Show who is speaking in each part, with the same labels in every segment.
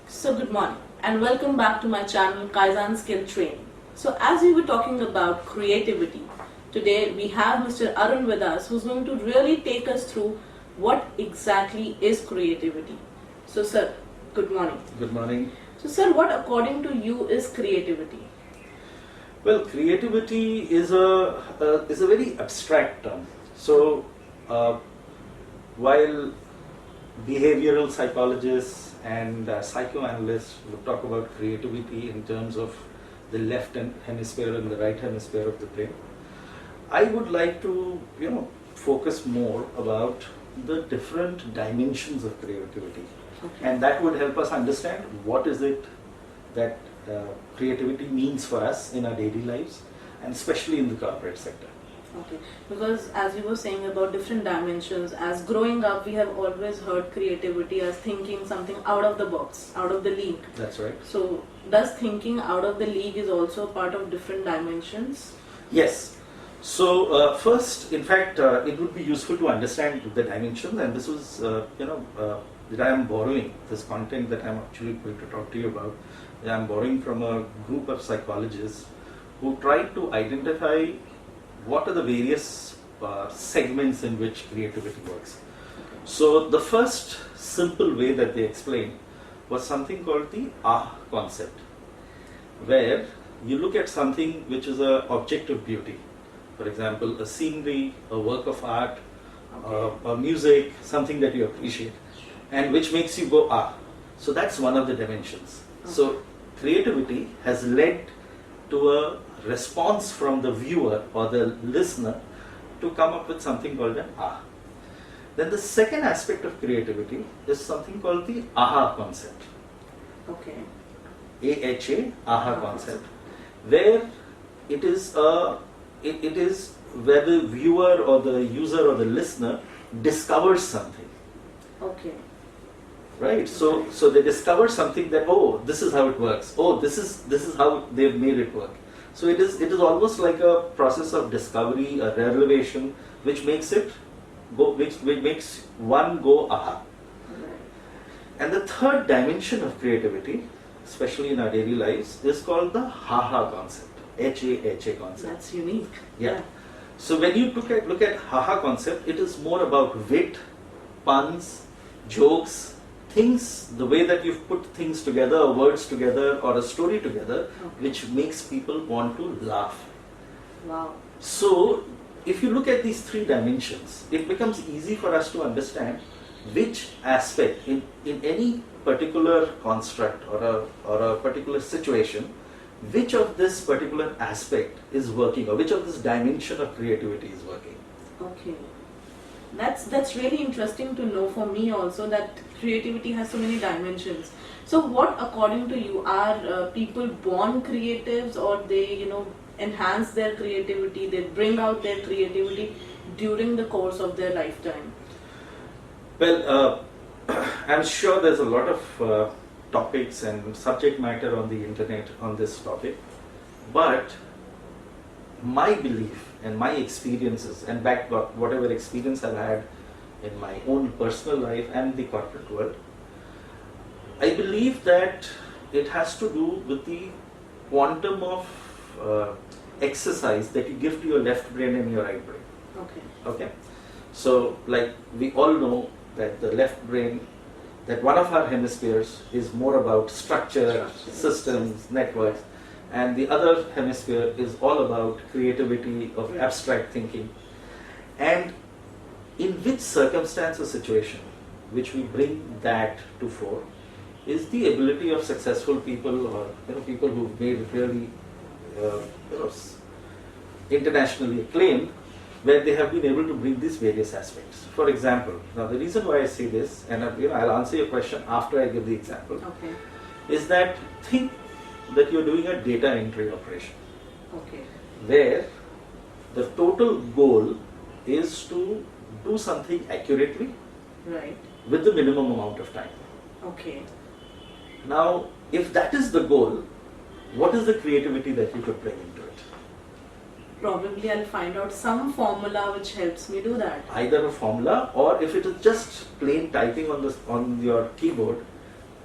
Speaker 1: So good morning and welcome back to my channel Kaizen Skill Training. So as we were talking about creativity, today we have Mr. Arun with us who's going to really take us through what exactly is creativity. So sir, good morning.
Speaker 2: Good morning.
Speaker 1: So sir, what according to you is creativity?
Speaker 2: Well, creativity is a very abstract term. So, while behavioral psychologists and psychoanalysts would talk about creativity in terms of the left hemisphere and the right hemisphere of the brain, I would like to focus more about the different dimensions of creativity, and that would help us understand what is it that creativity means for us in our daily lives, and especially in the corporate sector.
Speaker 1: Okay, because as you were saying about different dimensions, as growing up we have always heard creativity as thinking something out of the box, out of the league.
Speaker 2: That's right.
Speaker 1: So does thinking out of the league is also part of different dimensions?
Speaker 2: Yes. So first, in fact, it would be useful to understand the dimensions, and this was, that I am borrowing this content that I am actually going to talk to you about. I am borrowing from a group of psychologists who tried to identify what are the various segments in which creativity works. So the first simple way that they explained was something called the concept, where you look at something which is an object of beauty. For example, a scenery, a work of art, or music, something that you appreciate, and which makes you go, ah. So that's one of the dimensions. So creativity has led to a response from the viewer or the listener to come up with something called an ah. Then the second aspect of creativity is something called the aha concept.
Speaker 1: Okay.
Speaker 2: AHA, aha concept, where it is where the viewer or the user or the listener discovers something.
Speaker 1: Okay.
Speaker 2: Right. So they discover something that, oh, this is how it works. Oh, this is how they've made it work. So it is almost like a process of discovery, a revelation, which makes it go, which makes one go aha. And the third dimension of creativity, especially in our daily lives, is called the ha-ha concept. H-A-H-A concept.
Speaker 1: That's unique.
Speaker 2: Yeah. So when you look at ha-ha concept, it is more about wit, puns, jokes, things, the way that you've put things together, or words together, or a story together, which makes people want to laugh.
Speaker 1: Wow.
Speaker 2: So if you look at these three dimensions, it becomes easy for us to understand which aspect in any particular construct or a particular situation, which of this particular aspect is working, or which of this dimension of creativity is working.
Speaker 1: Okay. That's really interesting to know for me also, that creativity has so many dimensions. So what according to you, are people born creatives, or they enhance their creativity, they bring out their creativity during the course of their lifetime?
Speaker 2: Well, I'm sure there's a lot of topics and subject matter on the internet on this topic, but my belief and my experiences, and back whatever experience I've had in my own personal life and the corporate world, I believe that it has to do with the quantum of exercise that you give to your left brain and your right brain. Okay. So, like we all know that the left brain, that one of our hemispheres is more about structure, systems, networks, and the other hemisphere is all about creativity, of abstract thinking. And in which circumstance or situation which we bring that to fore is the ability of successful people, or people who've made really internationally acclaimed, where they have been able to bring these various aspects. For example, now the reason why I say this, and I'll answer your question after I give the example, is that think that you're doing a data entry operation, where the total goal is to do something accurately, with the minimum amount of time. Now, if that is the goal, what is the creativity that you could bring into it?
Speaker 1: Probably I'll find out some formula which helps me do that.
Speaker 2: Either a formula, or if it is just plain typing on your keyboard,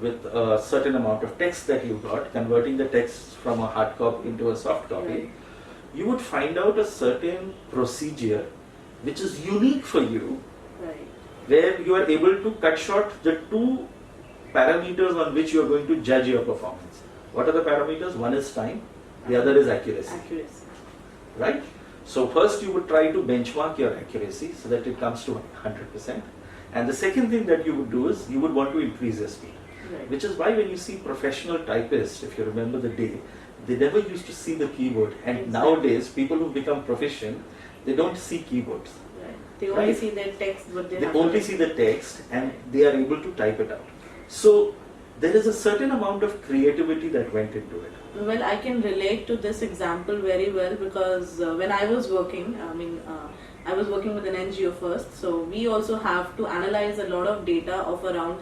Speaker 2: with a certain amount of text that you got, converting the text from a hard copy into a soft copy,
Speaker 1: Right.
Speaker 2: you would find out a certain procedure which is unique for you,
Speaker 1: Right.
Speaker 2: where you are able to cut short the two parameters on which you are going to judge your performance. What are the parameters? One is time, the other is accuracy.
Speaker 1: Accuracy.
Speaker 2: Right? So first you would try to benchmark your accuracy so that it comes to 100%. And the second thing that you would do is you would want to increase your speed.
Speaker 1: Right.
Speaker 2: Which is why when you see professional typists, if you remember the day, they never used to see the keyboard. And
Speaker 1: Exactly.
Speaker 2: nowadays, people who become proficient, they don't see keyboards.
Speaker 1: Right. They only
Speaker 2: Right.
Speaker 1: see their text, but they
Speaker 2: They
Speaker 1: have
Speaker 2: only
Speaker 1: to-
Speaker 2: see the text and they are able to type it out. So there is a certain amount of creativity that went into it.
Speaker 1: Well, I can relate to this example very well because when I was working, I was working with an NGO first, so we also have to analyze a lot of data of around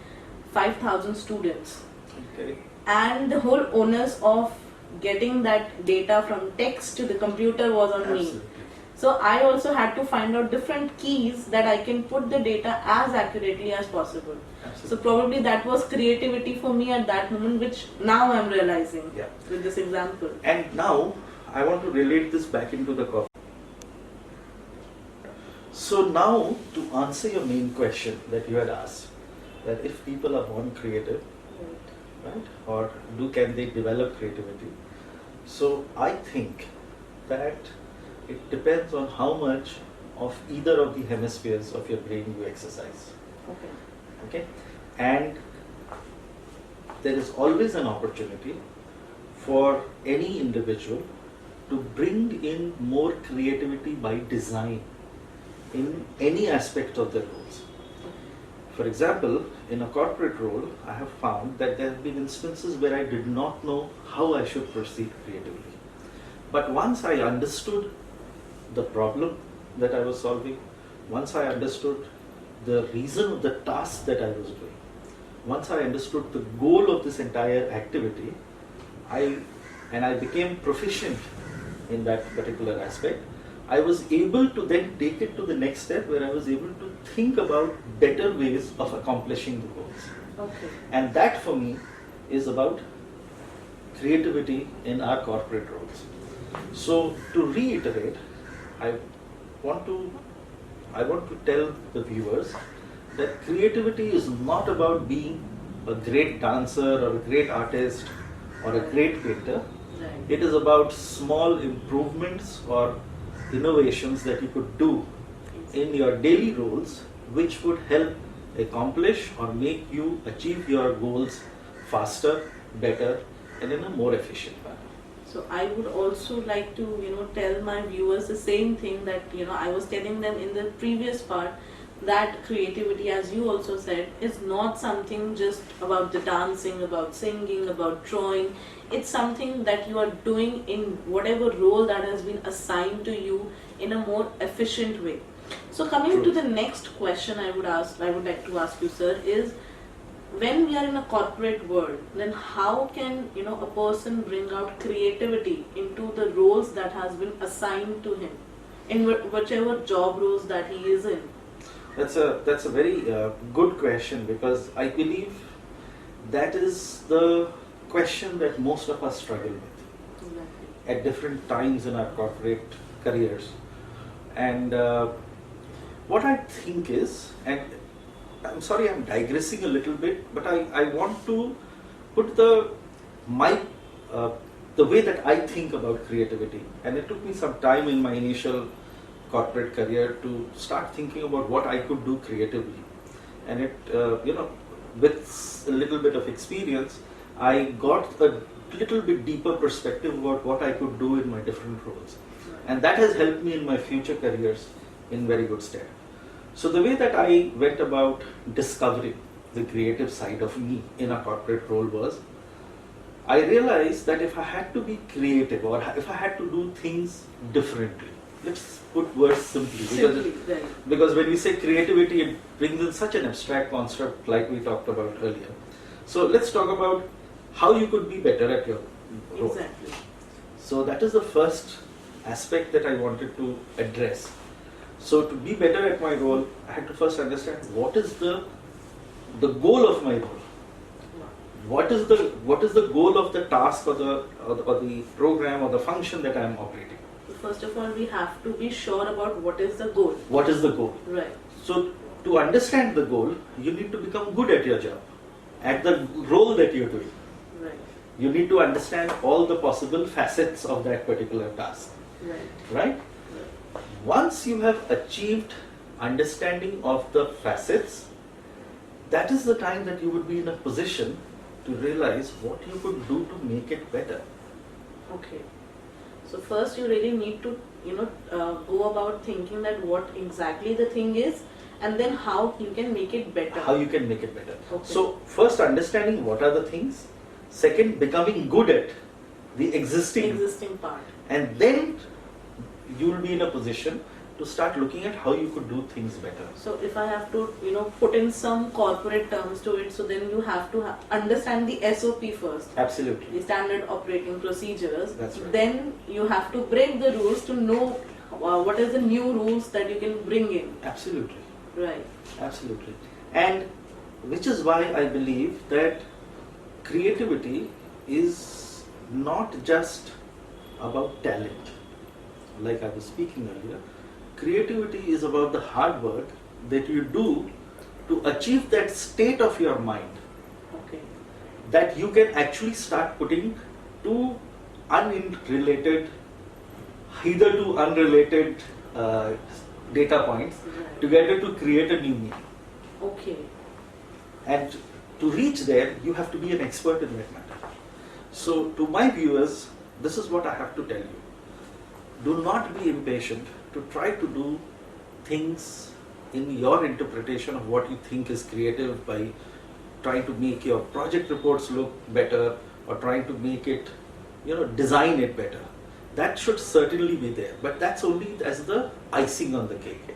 Speaker 1: 5,000 students.
Speaker 2: Okay.
Speaker 1: And the whole onus of getting that data from text to the computer was on me.
Speaker 2: Absolutely.
Speaker 1: So I also had to find out different keys that I can put the data as accurately as possible. So
Speaker 2: Absolutely.
Speaker 1: probably that was creativity for me at that moment, which now I'm realizing
Speaker 2: Yeah.
Speaker 1: with this example.
Speaker 2: And now I want to relate this back into the copy. So now to answer your main question that you had asked, that if people are born creative, right, or can they develop creativity? So I think that it depends on how much of either of the hemispheres of your brain you exercise.
Speaker 1: Okay.
Speaker 2: Okay, and there is always an opportunity for any individual to bring in more creativity by design in any aspect of their roles. For example, in a corporate role, I have found that there have been instances where I did not know how I should proceed creatively. But once I understood the problem that I was solving, once I understood the reason of the task that I was doing, once I understood the goal of this entire activity, I became proficient in that particular aspect, I was able to then take it to the next step where I was able to think about better ways of accomplishing the goals.
Speaker 1: Okay.
Speaker 2: And that for me is about creativity in our corporate roles. So to reiterate, I want to tell the viewers that creativity is not about being a great dancer or a great artist or a great painter.
Speaker 1: Right.
Speaker 2: It is about small improvements or innovations that you could do in your daily roles which would help accomplish or make you achieve your goals faster, better, and in a more efficient manner.
Speaker 1: So I would also like to, tell my viewers the same thing that, I was telling them in the previous part, that creativity, as you also said, is not something just about the dancing, about singing, about drawing. It's something that you are doing in whatever role that has been assigned to you in a more efficient way. So coming to the next question I would like to ask you, sir, is when we are in a corporate world, then how can a person bring out creativity into the roles that has been assigned to him in whichever job roles that he is in?
Speaker 2: That's a very good question, because I believe that is the question that most of us struggle with
Speaker 1: Exactly.
Speaker 2: at different times in our corporate careers. And what I think is, and I'm sorry I'm digressing a little bit, but I want to put the way that I think about creativity. And it took me some time in my initial corporate career to start thinking about what I could do creatively. And it, with a little bit of experience, I got a little bit deeper perspective about what I could do in my different roles. And that has helped me in my future careers in very good stead. So the way that I went about discovering the creative side of me in a corporate role was, I realized that if I had to be creative or if I had to do things differently, let's put words simply, because when we say creativity, it brings in such an abstract concept like we talked about earlier. So let's talk about how you could be better at your role.
Speaker 1: Exactly.
Speaker 2: So that is the first aspect that I wanted to address. So to be better at my role, I had to first understand what is the goal of my role. what is the goal of the task or the program or the function that I am operating?
Speaker 1: First of all, we have to be sure about what is the goal.
Speaker 2: What is the goal?
Speaker 1: Right.
Speaker 2: So to understand the goal, you need to become good at your job, at the role that you're doing.
Speaker 1: Right.
Speaker 2: You need to understand all the possible facets of that particular task.
Speaker 1: Right.
Speaker 2: Right? Once you have achieved understanding of the facets, that is the time that you would be in a position to realize what you could do to make it better.
Speaker 1: Okay. So first you really need to, go about thinking that what exactly the thing is, and then how you can make it better.
Speaker 2: How you can make it better.
Speaker 1: Okay.
Speaker 2: So first understanding what are the things, second becoming good at the existing,
Speaker 1: part.
Speaker 2: and then you will be in a position to start looking at how you could do things better.
Speaker 1: So if I have to, put in some corporate terms to it, so then you have to understand the SOP first.
Speaker 2: Absolutely.
Speaker 1: The standard operating procedures.
Speaker 2: That's right.
Speaker 1: Then you have to break the rules to know what is the new rules that you can bring in.
Speaker 2: Absolutely.
Speaker 1: Right.
Speaker 2: Absolutely. And which is why I believe that creativity is not just about talent. Like I was speaking earlier, creativity is about the hard work that you do to achieve that state of your mind
Speaker 1: Okay.
Speaker 2: that you can actually start putting two unrelated, either two unrelated data points
Speaker 1: Right.
Speaker 2: together to create a new meaning.
Speaker 1: Okay.
Speaker 2: And to reach there, you have to be an expert in that matter. So to my viewers, this is what I have to tell you. Do not be impatient to try to do things in your interpretation of what you think is creative by trying to make your project reports look better or trying to make it, design it better. That should certainly be there, but that's only as the icing on the cake.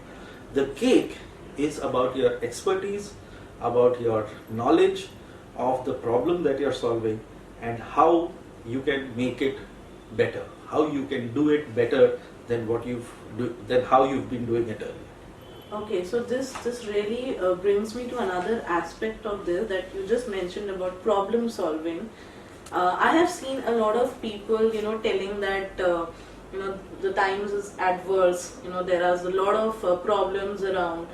Speaker 2: The cake is about your expertise, about your knowledge of the problem that you're solving and how you can make it better, how you can do it better than how you've been doing it earlier.
Speaker 1: Okay, so this really brings me to another aspect of this that you just mentioned about problem solving. I have seen a lot of people, telling that, the times is adverse, there are a lot of problems around,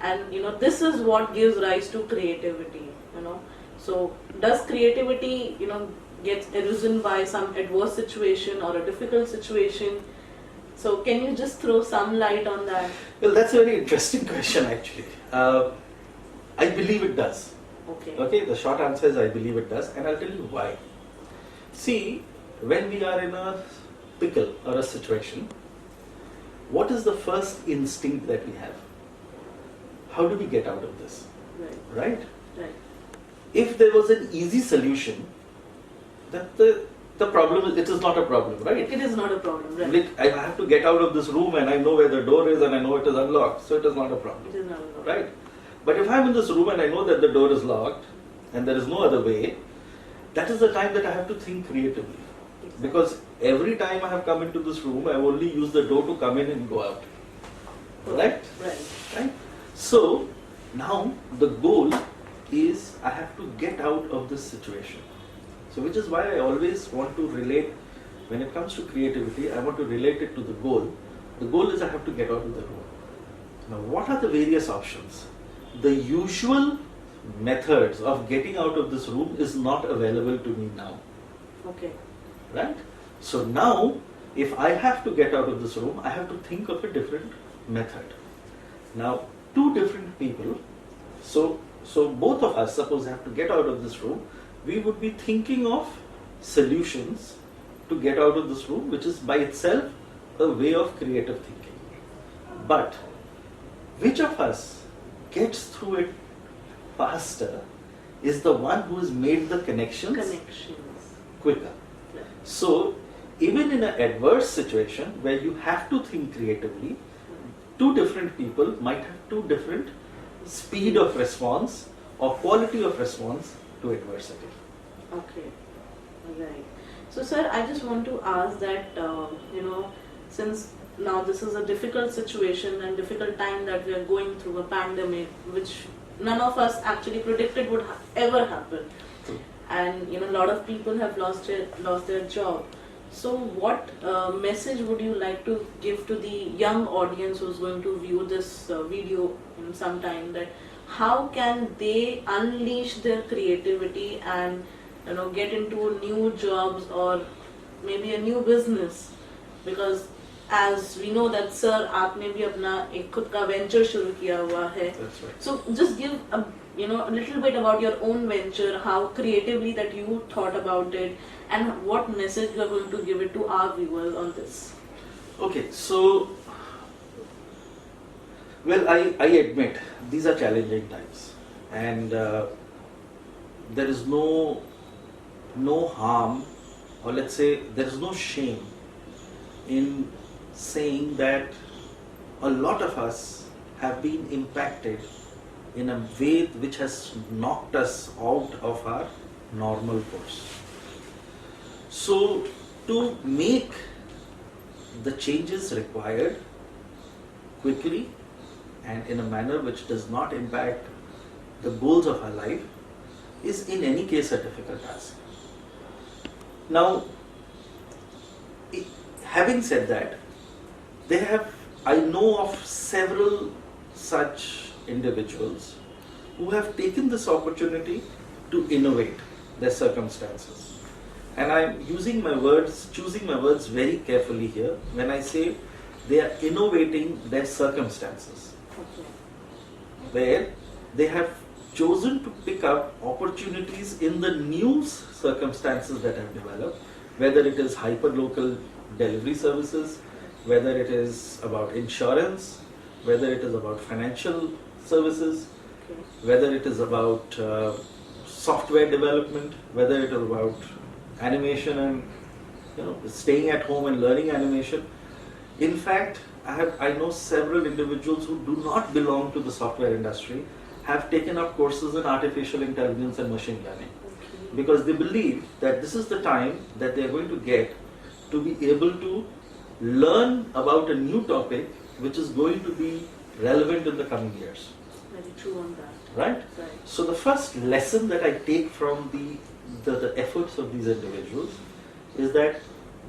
Speaker 1: and, this is what gives rise to creativity, So does creativity, gets arisen by some adverse situation or a difficult situation? So can you just throw some light on that?
Speaker 2: Well, that's a very interesting question actually. I believe it does. Okay, the short answer is I believe it does, and I'll tell you why. See, when we are in a pickle or a situation, what is the first instinct that we have? How do we get out of this? Right?
Speaker 1: Right.
Speaker 2: If there was an easy solution, then the problem it is not a problem, right?
Speaker 1: It is not a problem, right?
Speaker 2: Like, I have to get out of this room and I know where the door is and I know it is unlocked, so it is not a problem.
Speaker 1: It is not a problem.
Speaker 2: Right? But if I'm in this room and I know that the door is locked and there is no other way, that is the time that I have to think creatively.
Speaker 1: Exactly.
Speaker 2: Because every time I have come into this room, I have only used the door to come in and go out. Right?
Speaker 1: Right.
Speaker 2: So, now the goal is I have to get out of this situation. So which is why I always want to relate, when it comes to creativity, I want to relate it to the goal. The goal is I have to get out of the room. Now what are the various options? The usual methods of getting out of this room is not available to me now.
Speaker 1: Okay.
Speaker 2: Right? So now, if I have to get out of this room, I have to think of a different method. Now, two different people, so both of us, suppose have to get out of this room, we would be thinking of solutions to get out of this room, which is by itself a way of creative thinking. But which of us gets through it faster is the one who has made the connections quicker.
Speaker 1: Yeah.
Speaker 2: So, even in an adverse situation where you have to think creatively, two different people might have two different speed of response or quality of response to adversity.
Speaker 1: Okay. Right. So, sir, I just want to ask that, since now this is a difficult situation and difficult time that we are going through, a pandemic, which none of us actually predicted would ever happen. and a lot of people have lost their job. So what message would you like to give to the young audience who's going to view this video in some time, that how can they unleash their creativity and get into new jobs or maybe a new business? Because as we know that sir आपने भी अपना एक खुद का venture शुरू किया हुआ है.
Speaker 2: That's right.
Speaker 1: So just give a little bit about your own venture, how creatively that you thought about it, and what message you are going to give it to our viewers on this.
Speaker 2: Okay, so, well, I admit these are challenging times, and there is no harm, or let's say there is no shame in saying that a lot of us have been impacted in a way which has knocked us out of our normal course. So, to make the changes required quickly and in a manner which does not impact the goals of our life is in any case a difficult task. Now, having said that, I know of several such individuals who have taken this opportunity to innovate their circumstances. And I'm choosing my words very carefully here when I say they are innovating their circumstances, where they have chosen to pick up opportunities in the new circumstances that have developed, whether it is hyper-local delivery services, whether it is about insurance, whether it is about financial services, whether it is about software development, whether it is about animation and staying at home and learning animation. In fact, I know several individuals who do not belong to the software industry have taken up courses in artificial intelligence and machine learning, because they believe that this is the time that they are going to get to be able to learn about a new topic which is going to be relevant in the coming years.
Speaker 1: Very true on that.
Speaker 2: Right? So the first lesson that I take from the efforts of these individuals is that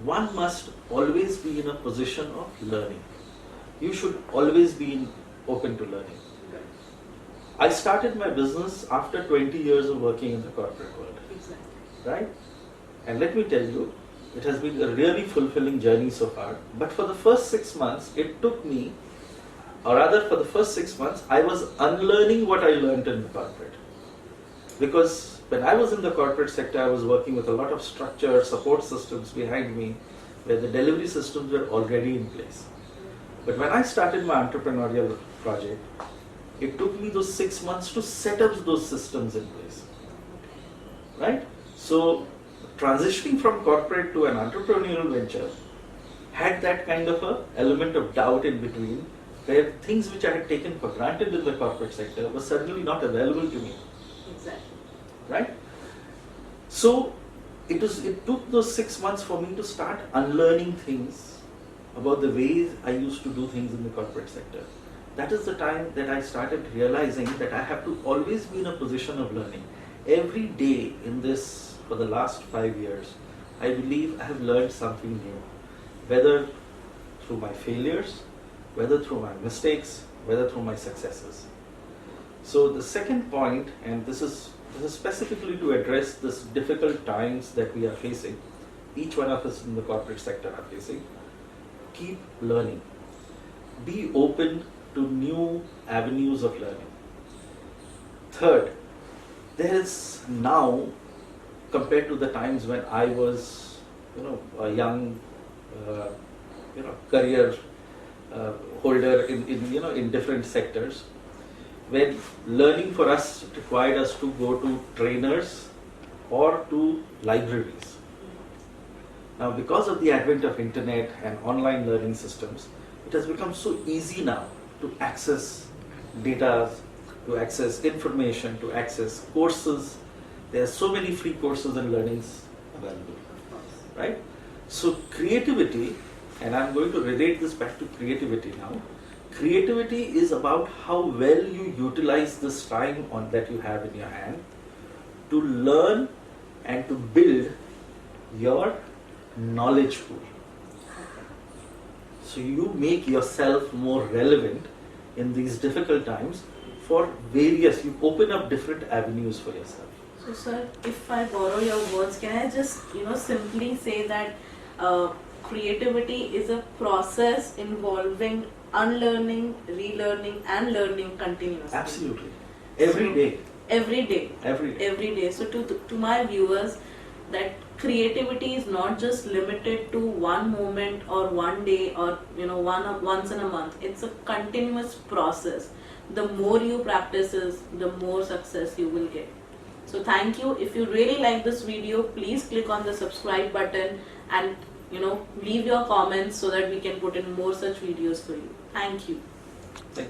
Speaker 2: one must always be in a position of learning. You should always be open to learning. I started my business after 20 years of working in the corporate world.
Speaker 1: Exactly.
Speaker 2: Right? And let me tell you, it has been a really fulfilling journey so far. But for the first 6 months, it took me, or rather for the first 6 months, I was unlearning what I learned in the corporate. Because when I was in the corporate sector, I was working with a lot of structure, support systems behind me, where the delivery systems were already in place. But when I started my entrepreneurial project, it took me those 6 months to set up those systems in place. Right? So, transitioning from corporate to an entrepreneurial venture had that kind of a element of doubt in between, where things which I had taken for granted in the corporate sector were suddenly not available to me.
Speaker 1: Exactly.
Speaker 2: Right? So it took those 6 months for me to start unlearning things about the ways I used to do things in the corporate sector. That is the time that I started realizing that I have to always be in a position of learning. Every day in this, for the last 5 years, I believe I have learned something new. Whether through my failures, whether through my mistakes, whether through my successes. So the second point, and this is specifically to address this difficult times that we are facing, each one of us in the corporate sector are facing, keep learning. Be open to new avenues of learning. Third, there is now, compared to the times when I was, a young, career holder in different sectors, when learning for us required us to go to trainers or to libraries. Now, because of the advent of internet and online learning systems, it has become so easy now to access data, to access information, to access courses. There are so many free courses and learnings available, right? So creativity, and I'm going to relate this back to creativity now. Creativity is about how well you utilize this time that you have in your hand to learn and to build your knowledge pool. So you make yourself more relevant in these difficult times for various, you open up different avenues for yourself.
Speaker 1: So, sir, if I borrow your words, can I just, simply say that creativity is a process involving unlearning, relearning, and learning continuously.
Speaker 2: Absolutely. Every day.
Speaker 1: Every day.
Speaker 2: Every day.
Speaker 1: Every day. So, to my viewers, that creativity is not just limited to one moment or one day or once in a month. It's a continuous process. The more you practice, the more success you will get. So thank you. If you really like this video, please click on the subscribe button and leave your comments so that we can put in more such videos for you. Thank you.